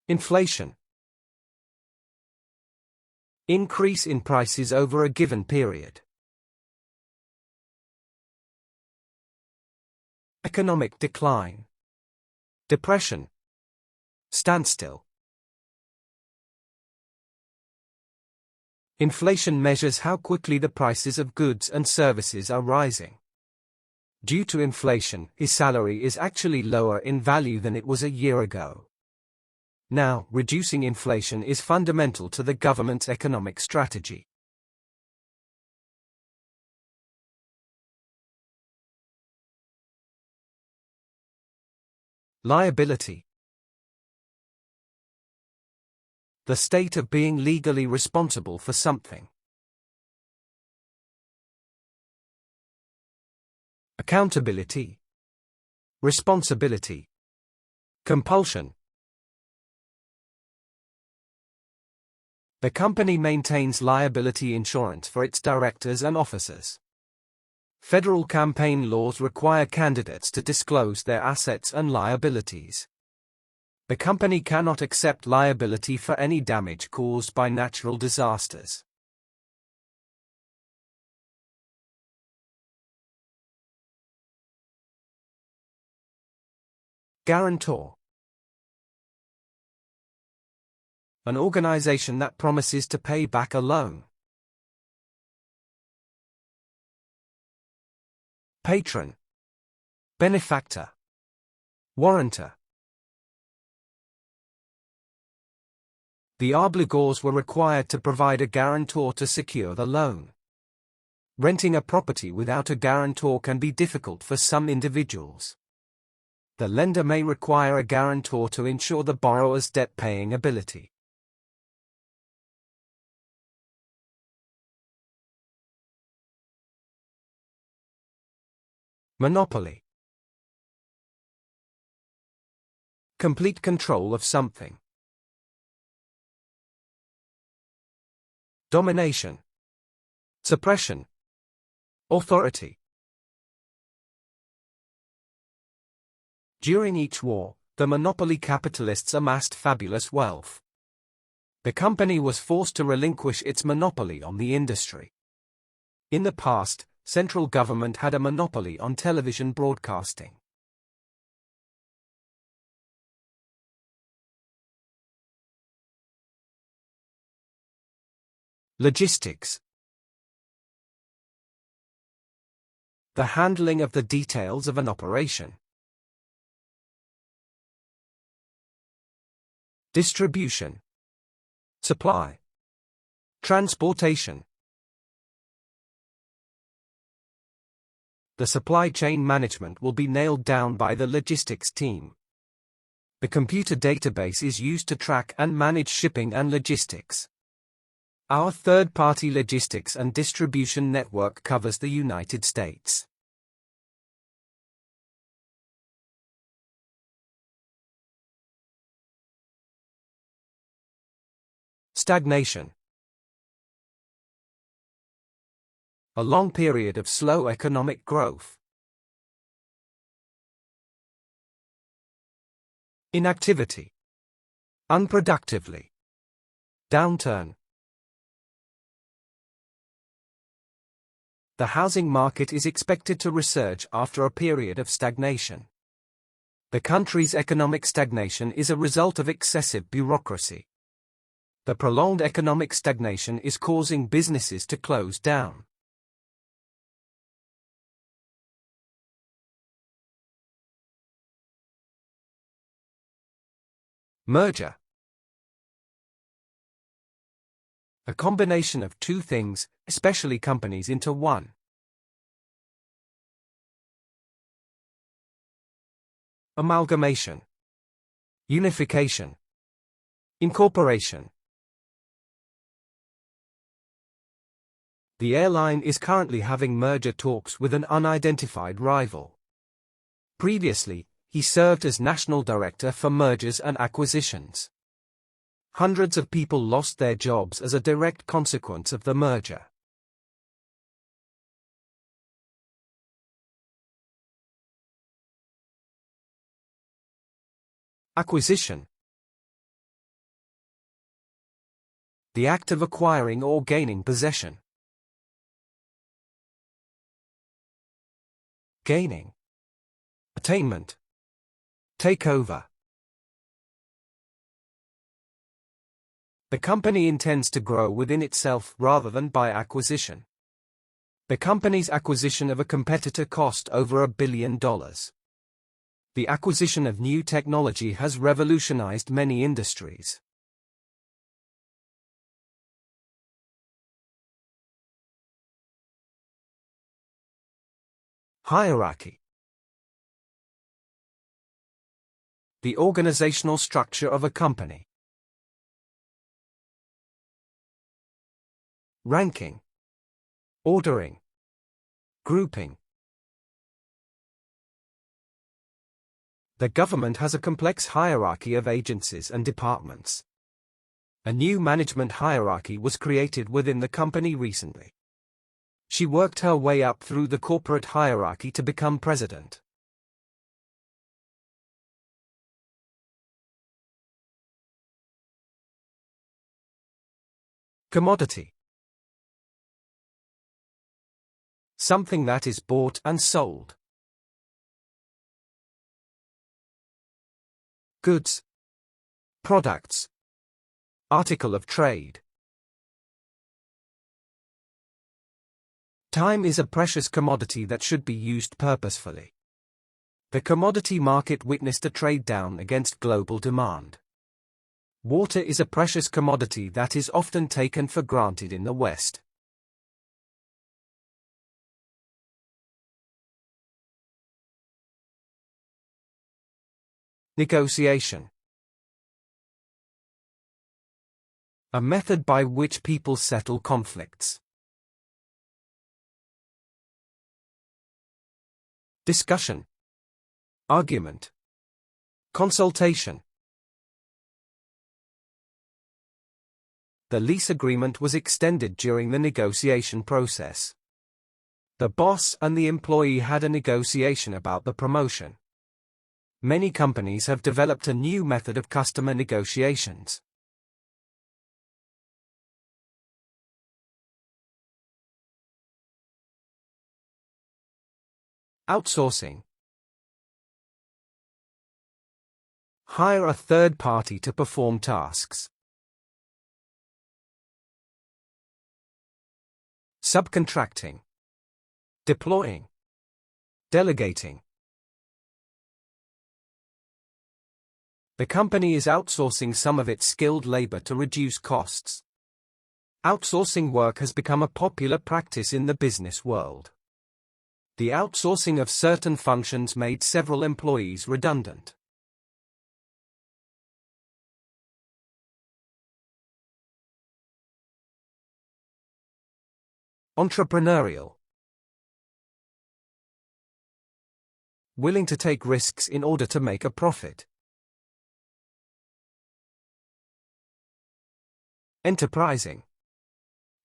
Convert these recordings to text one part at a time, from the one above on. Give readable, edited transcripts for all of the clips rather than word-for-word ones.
Inflation. Increase in prices over a given period. Economic decline. Depression. Standstill. Inflation measures how quickly the prices of goods and services are rising. Due to inflation, his salary is actually lower in value than it was a year ago. Now, reducing inflation is fundamental to the government's economic strategy. Liability. The state of being legally responsible for something. Accountability. Responsibility. Compulsion. The company maintains liability insurance for its directors and officers. Federal campaign laws require candidates to disclose their assets and liabilities. The company cannot accept liability for any damage caused by natural disasters. Guarantor. An organization that promises to pay back a loan. Patron. Benefactor. Warrantor. The obligors were required to provide a guarantor to secure the loan. Renting a property without a guarantor can be difficult for some individuals. The lender may require a guarantor to ensure the borrower's debt-paying ability. Monopoly. Complete control of something. Domination. Suppression. Authority. During each war, the monopoly capitalists amassed fabulous wealth. The company was forced to relinquish its monopoly on the industry. In the past, central government had a monopoly on television broadcasting. Logistics. The handling of the details of an operation. Distribution. Supply. Transportation. The supply chain management will be nailed down by the logistics team. The computer database is used to track and manage shipping and logistics. Our third-party logistics and distribution network covers the United States. Stagnation. A long period of slow economic growth. Inactivity. Unproductively. Downturn. The housing market is expected to resurge after a period of stagnation. The country's economic stagnation is a result of excessive bureaucracy. The prolonged economic stagnation is causing businesses to close down. Merger. A combination of two things, especially companies, into one. Amalgamation. Unification. Incorporation. The airline is currently having merger talks with an unidentified rival. Previously, he served as National Director for Mergers and Acquisitions. Hundreds of people lost their jobs as a direct consequence of the merger. Acquisition. The act of acquiring or gaining possession. Gaining. Attainment. Take over. The company intends to grow within itself rather than by acquisition. The company's acquisition of a competitor cost over $1 billion. The acquisition of new technology has revolutionized many industries. Hierarchy. The organizational structure of a company. Ranking. Ordering. Grouping. The government has a complex hierarchy of agencies and departments. A new management hierarchy was created within the company recently. She worked her way up through the corporate hierarchy to become president. Commodity. Something that is bought and sold. Goods. Products. Article of trade. Time is a precious commodity that should be used purposefully. The commodity market witnessed a trade down against global demand. Water is a precious commodity that is often taken for granted in the West. Negotiation. A method by which people settle conflicts. Discussion. Argument. Consultation. The lease agreement was extended during the negotiation process. The boss and the employee had a negotiation about the promotion. Many companies have developed a new method of customer negotiations. Outsourcing. Hire a third party to perform tasks. Subcontracting. Deploying. Delegating. The company is outsourcing some of its skilled labor to reduce costs. Outsourcing work has become a popular practice in the business world. The outsourcing of certain functions made several employees redundant. Entrepreneurial. Willing to take risks in order to make a profit. Enterprising.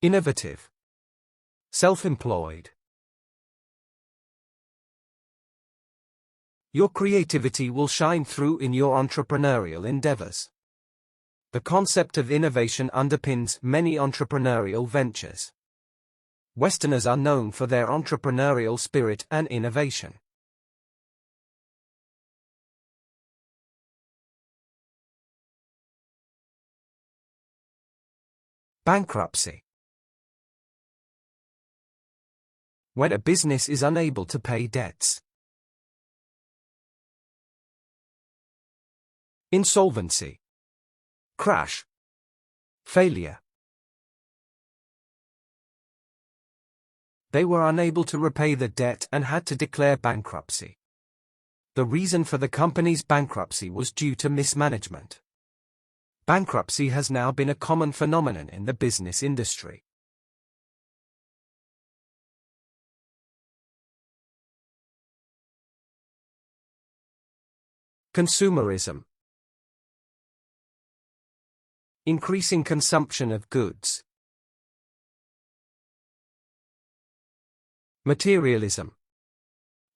Innovative. Self-employed. Your creativity will shine through in your entrepreneurial endeavors. The concept of innovation underpins many entrepreneurial ventures. Westerners are known for their entrepreneurial spirit and innovation. Bankruptcy. When a business is unable to pay debts. Insolvency. Crash. Failure. They were unable to repay the debt and had to declare bankruptcy. The reason for the company's bankruptcy was due to mismanagement. Bankruptcy has now been a common phenomenon in the business industry. Consumerism. Increasing consumption of goods. Materialism.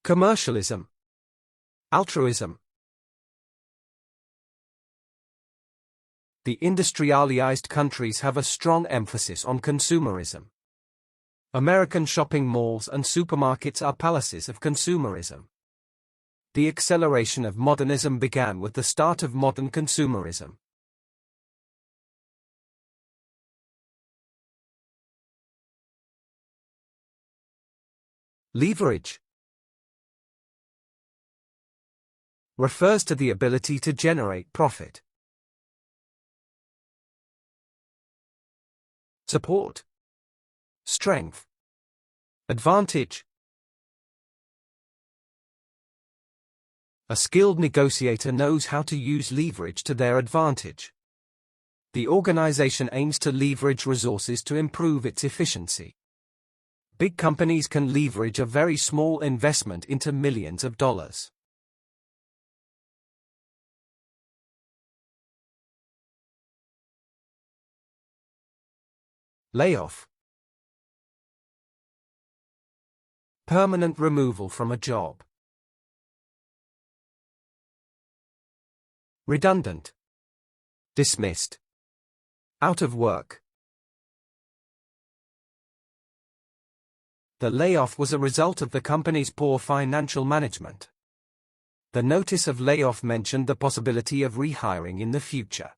Commercialism. Altruism. The industrialized countries have a strong emphasis on consumerism. American shopping malls and supermarkets are palaces of consumerism. The acceleration of modernism began with the start of modern consumerism. Leverage refers to the ability to generate profit. Support, strength, advantage. A skilled negotiator knows how to use leverage to their advantage. The organization aims to leverage resources to improve its efficiency. Big companies can leverage a very small investment into millions of dollars. Layoff. Permanent removal from a job. Redundant. Dismissed. Out of work. The layoff was a result of the company's poor financial management. The notice of layoff mentioned the possibility of rehiring in the future.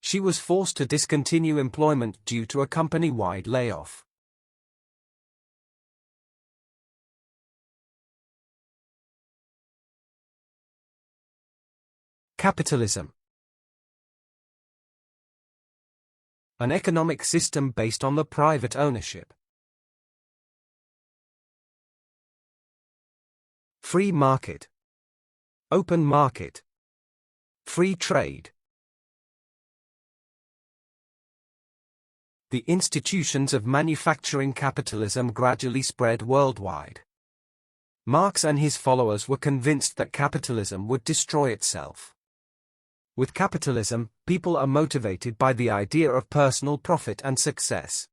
She was forced to discontinue employment due to a company-wide layoff. Capitalism. An economic system based on the private ownership. Free market. Open market. Free trade. The institutions of manufacturing capitalism gradually spread worldwide. Marx and his followers were convinced that capitalism would destroy itself. With capitalism, people are motivated by the idea of personal profit and success.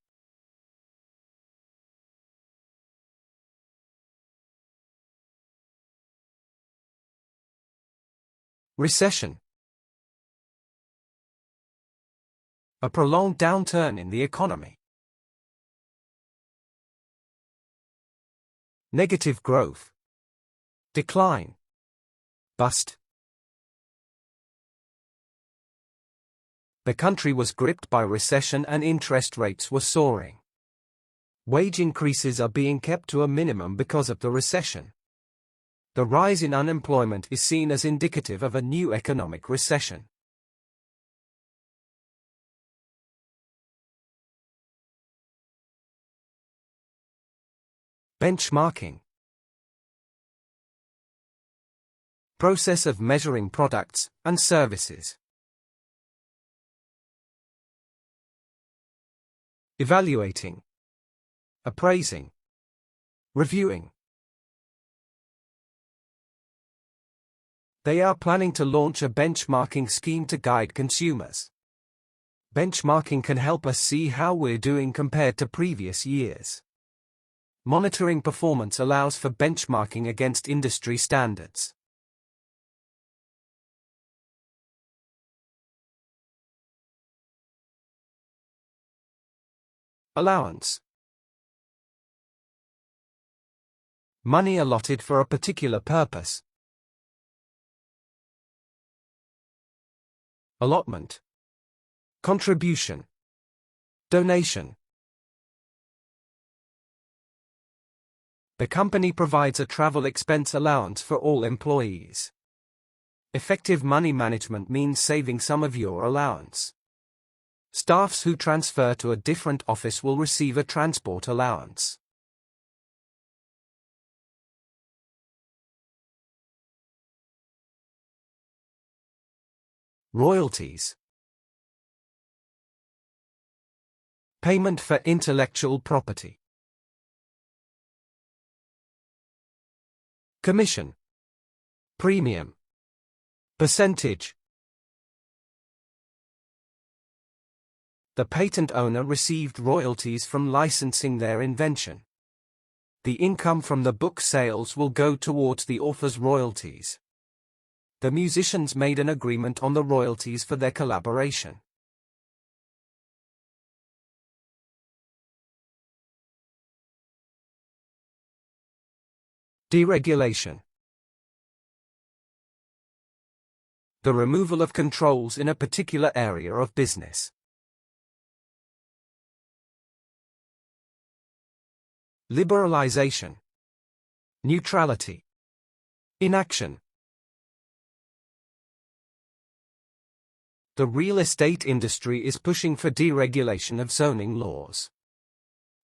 Recession. A prolonged downturn in the economy. Negative growth. Decline. Bust. The country was gripped by recession and interest rates were soaring. Wage increases are being kept to a minimum because of the recession. The rise in unemployment is seen as indicative of a new economic recession. Benchmarking. Process of measuring products and services. Evaluating. Appraising. Reviewing. They are planning to launch a benchmarking scheme to guide consumers. Benchmarking can help us see how we're doing compared to previous years. Monitoring performance allows for benchmarking against industry standards. Allowance. Money allotted for a particular purpose. Allotment. Contribution. Donation. The company provides a travel expense allowance for all employees. Effective money management means saving some of your allowance. Staffs who transfer to a different office will receive a transport allowance. Royalties. Payment for intellectual property. Commission. Premium. Percentage. The patent owner received royalties from licensing their invention. The income from the book sales will go towards the author's royalties. The musicians made an agreement on the royalties for their collaboration. Deregulation. The removal of controls in a particular area of business. Liberalization. Neutrality. Inaction. The real estate industry is pushing for deregulation of zoning laws.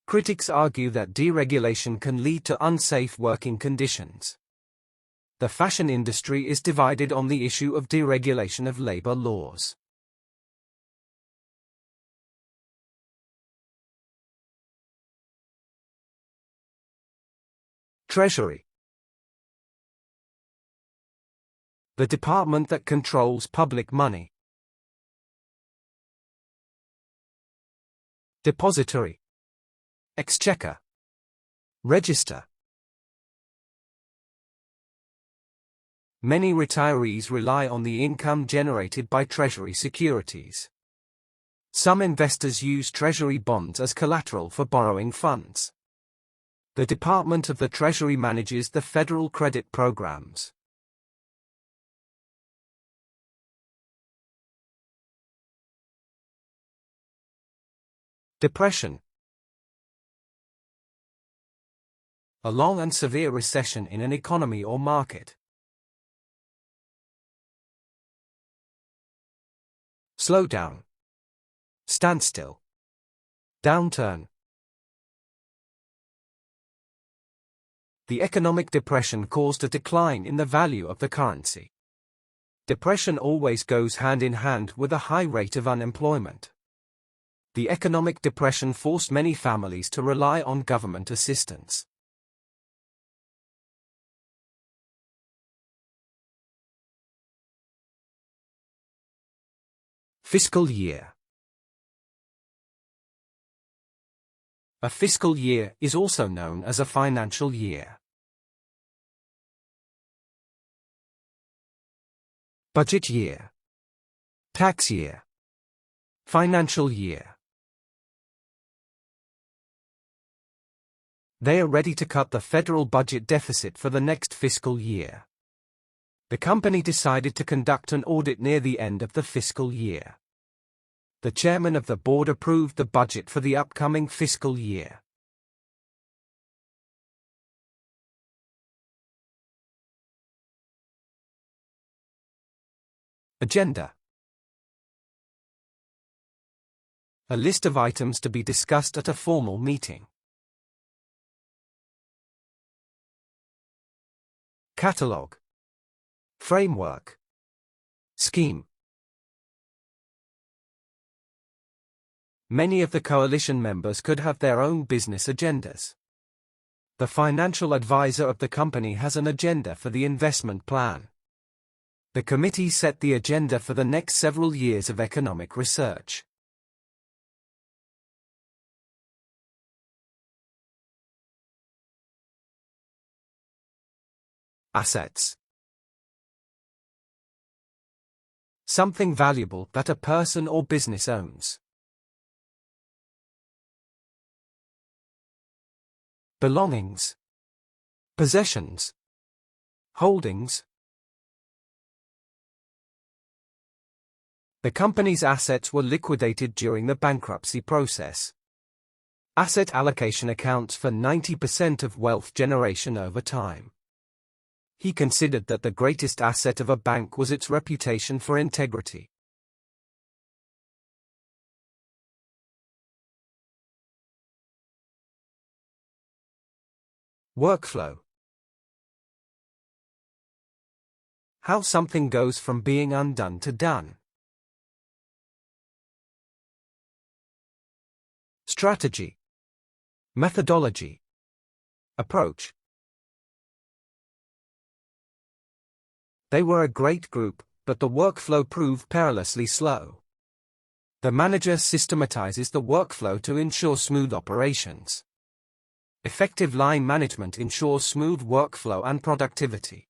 Critics argue that deregulation can lead to unsafe working conditions. The fashion industry is divided on the issue of deregulation of labor laws. Treasury. The department that controls public money. Depository. Exchequer. Register. Many retirees rely on the income generated by Treasury securities. Some investors use Treasury bonds as collateral for borrowing funds. The Department of the Treasury manages the federal credit programs. Depression. A long and severe recession in an economy or market. Slowdown. Standstill. Downturn. The economic depression caused a decline in the value of the currency. Depression always goes hand in hand with a high rate of unemployment. The economic depression forced many families to rely on government assistance. Fiscal year. A fiscal year is also known as a financial year. Budget year. Tax year. Financial year. They are ready to cut the federal budget deficit for the next fiscal year. The company decided to conduct an audit near the end of the fiscal year. The chairman of the board approved the budget for the upcoming fiscal year. Agenda. A list of items to be discussed at a formal meeting. Catalogue. Framework. Scheme. Many of the coalition members could have their own business agendas. The financial advisor of the company has an agenda for the investment plan. The committee set the agenda for the next several years of economic research. Assets. Something valuable that a person or business owns. Belongings. Possessions. Holdings. The company's assets were liquidated during the bankruptcy process. Asset allocation accounts for 90% of wealth generation over time. He considered that the greatest asset of a bank was its reputation for integrity. Workflow. How something goes from being undone to done. Strategy. Methodology. Approach. They were a great group, but the workflow proved perilously slow. The manager systematizes the workflow to ensure smooth operations. Effective line management ensures smooth workflow and productivity.